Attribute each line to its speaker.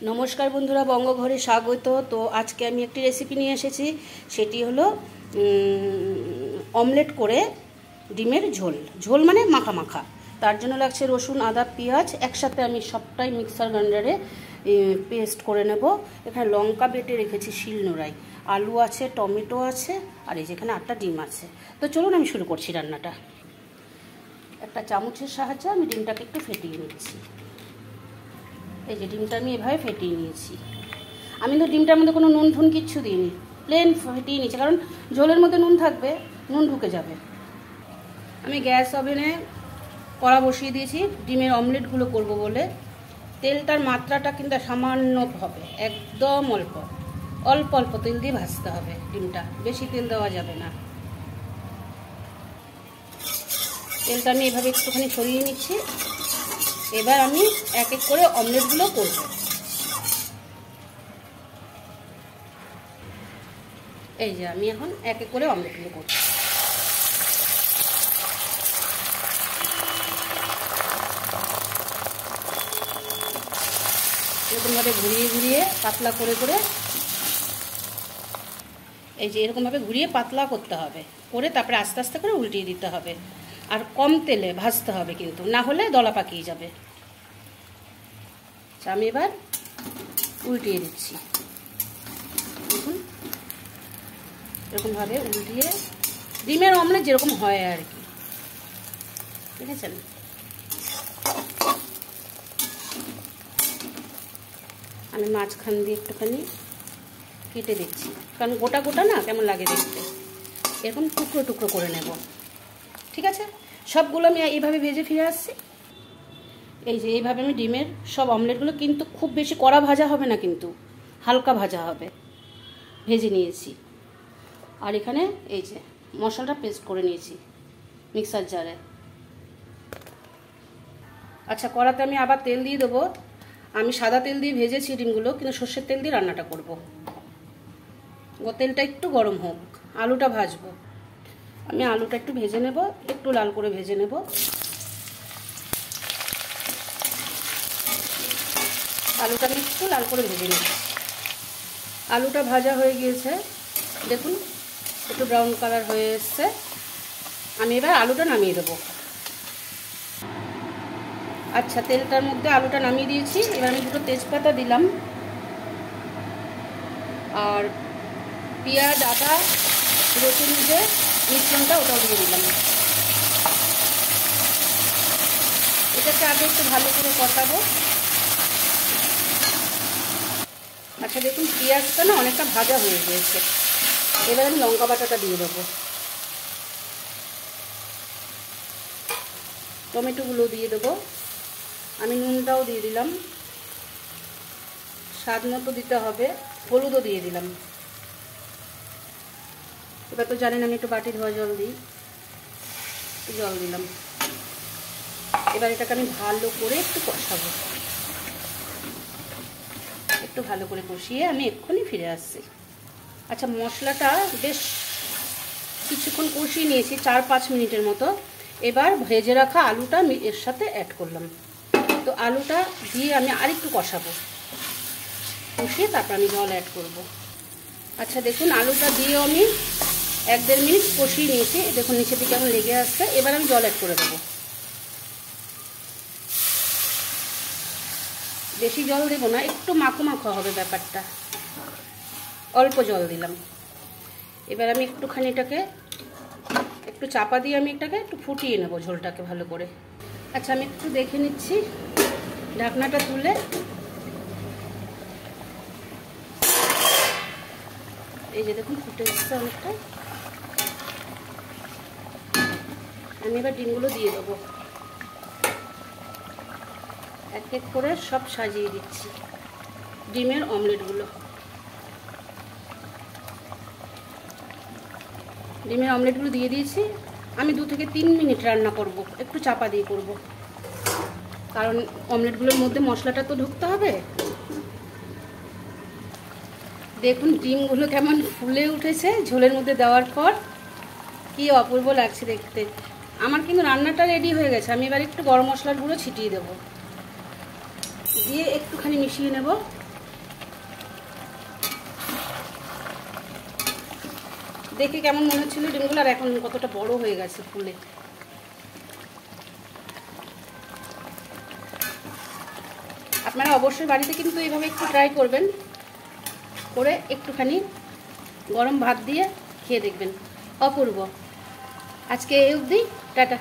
Speaker 1: नमस्कार बंधुरा बंगघरे स्वागत। तो आज के आमी एकटी रेसिपि निये एसेछि, सेटी हलो अमलेट करे डिमेर झोल। झोल माने माखा माखा। तार जोन्नो लागछे रसुन आदा पेঁয়াজ एकसाथे आमी सबटाई मिक्सार ग्राइंडारे पेस्ट करे नेब। एखाने लंका बेटे रेखेछि शिलनोड़ाय, आलू आछे, टमेटो आछे और एखाने 8टा डिम आछे। तो चलुन आमी शुरू करछि रान्नाटा। একটা চামচের সাহায্যে আমি ডিমটাকে একটু ফেটিয়ে নিচ্ছি। এই যে ডিমটা আমি এভাবে ফেটিয়ে নিয়েছি। আমি তো ডিমটার মধ্যে কোনো নুন ঠুন কিচ্ছু দিইনি, প্লেন ফেটিয়ে নিয়েছি, কারণ ঝোলের মধ্যে নুন থাকবে, নুন ঢুকে যাবে। আমি গ্যাস ওভেনে কড়া বসিয়ে দিয়েছি ডিমের অমলেটগুলো করব বলে। তেলটার মাত্রাটা কিন্তু সামান্য হবে, একদম অল্প অল্প অল্প তেল দিয়ে ভাজতে হবে ডিমটা, বেশি তেল দেওয়া যাবে না। তেলটা আমি এভাবে একটুখানি সরিয়ে নিচ্ছি। এবার আমি এক এক করে অমলেটগুলো করব। এই যে আমি এখন এক এক করে অমলেটগুলো করব। এরকমভাবে ঘুরিয়ে ঘুরিয়ে পাতলা করে করে, এই যে এরকমভাবে ঘুরিয়ে পাতলা করতে হবে, করে তারপরে আস্তে আস্তে করে উল্টিয়ে দিতে হবে। আর কম তেলে ভাজতে হবে, কিন্তু না হলে দলা পাকিয়ে যাবে। আমি এবার উল্টিয়ে দিচ্ছি। দেখুন এরকমভাবে উল্টিয়ে, ডিমের অমলেট যেরকম হয় আর কি, দেখেছেন? আমি মাঝখান দিয়ে একটুখানি কেটে দিচ্ছি, কারণ গোটা গোটা না কেমন লাগে দেখতে। এরকম টুকরো টুকরো করে নেব, ঠিক আছে? সবগুলো আমি এইভাবে ভেজে ফিরে আসছি। এই যে এইভাবে আমি ডিমের সব অমলেটগুলো, কিন্তু খুব বেশি কড়া ভাজা হবে না, কিন্তু হালকা ভাজা হবে, ভেজে নিয়েছি। আর এখানে এই যে মশলাটা পেস্ট করে নিয়েছি মিক্সার জারে। আচ্ছা, কড়াতে আমি আবার তেল দিয়ে দেবো। আমি সাদা তেল দিয়ে ভেজেছি ডিমগুলো, কিন্তু সর্ষের তেল দিয়ে রান্নাটা করব। তেলটা একটু গরম হোক, আলুটা ভাজবো। আমি আলুটা একটু ভেজে নেব, একটু লাল করে ভেজে নেব। আলুটা আমি একটু লাল করে ভেজে নেব। আলুটা ভাজা হয়ে গিয়েছে, দেখুন একটু ব্রাউন কালার হয়ে এসছে। আমি এবার আলুটা নামিয়ে দেবো। আচ্ছা, তেলটার মধ্যে আলুটা নামিয়ে দিয়েছি। এবার আমি দুটো তেজপাতা দিলাম, আর পেঁয়াজ আদা রসুন দিয়ে মিশ্রণটা ওটাও দিয়ে দিলাম। এটাকে আগে একটু ভালো করে কষাবো। আচ্ছা দেখুন, পেঁয়াজটা না অনেকটা ভাজা হয়ে গিয়েছে। এবার আমি লঙ্কা বাটাটা দিয়ে দেবো, টমেটোগুলো দিয়ে দেবো। আমি নুনটাও দিয়ে দিলাম, স্বাদ মতো দিতে হবে, হলুদও দিয়ে দিলাম। এবার তো জানেন আমি একটু বাটি ধোয়া জল দিই, জল দিলাম। এবার এটাকে আমি ভালো করে একটু কষাবো, একটু ভালো করে কষিয়ে আমি এক্ষুনি ফিরে আসছি। আচ্ছা, মশলাটা বেশ কিছুক্ষণ কষিয়ে নিয়েছি, 4-5 মিনিটের মতো। এবার ভেজে রাখা আলুটা আমি এর সাথে অ্যাড করলাম। তো আলুটা দিয়ে আমি আরেকটু কষাবো, কষিয়ে তারপর আমি জল অ্যাড করব। আচ্ছা দেখুন, আলুটা দিয়েও আমি 1-1.5 মিনিট কষিয়ে নিয়েছি। দেখুন নিচের দিকে আমার লেগে আসছে। এবার আমি জল অ্যাড করে দেবো। বেশি জল দেবো না, একটু মাখো মাখো হবে ব্যাপারটা, অল্প জল দিলাম। এবার আমি একটুখানি এটাকে একটু চাপা দিয়ে আমি এটাকে একটু ফুটিয়ে নেবো ঝোলটাকে ভালো করে। আচ্ছা, আমি একটু দেখে নিচ্ছি, ঢাকনাটা তুলে। এই যে দেখুন ফুটে এসছে অনেকটা। আমি এবার ডিমগুলো দিয়ে দেবো, এক এক করে সব সাজিয়ে দিচ্ছি ডিমের অমলেটগুলো। ডিমের অমলেটগুলো দিয়ে দিয়েছি। আমি 2 থেকে 3 মিনিট রান্না করব, একটু চাপা দিয়ে করব, কারণ অমলেটগুলোর মধ্যে মশলাটা তো ঢুকতে হবে। দেখুন ডিমগুলো কেমন ফুলে উঠেছে ঝোলের মধ্যে দেওয়ার পর, কি অপূর্ব লাগছে দেখতে। আমার কিন্তু রান্নাটা রেডি হয়ে গেছে। আমি এবার একটু গরম মশলার গুঁড়ো ছিটিয়ে দেবো, দিয়ে একটুখানি মিশিয়ে নেব। দেখে কেমন মনে হচ্ছিল ডিমগুলো, আর এখন কতটা বড় হয়ে গেছে ফুলে। আপনারা অবশ্যই বাড়িতে কিন্তু এইভাবে একটু ট্রাই করবেন, করে একটুখানি গরম ভাত দিয়ে খেয়ে দেখবেন, অপূর্ব। আজকে এই অবধি, টাটা।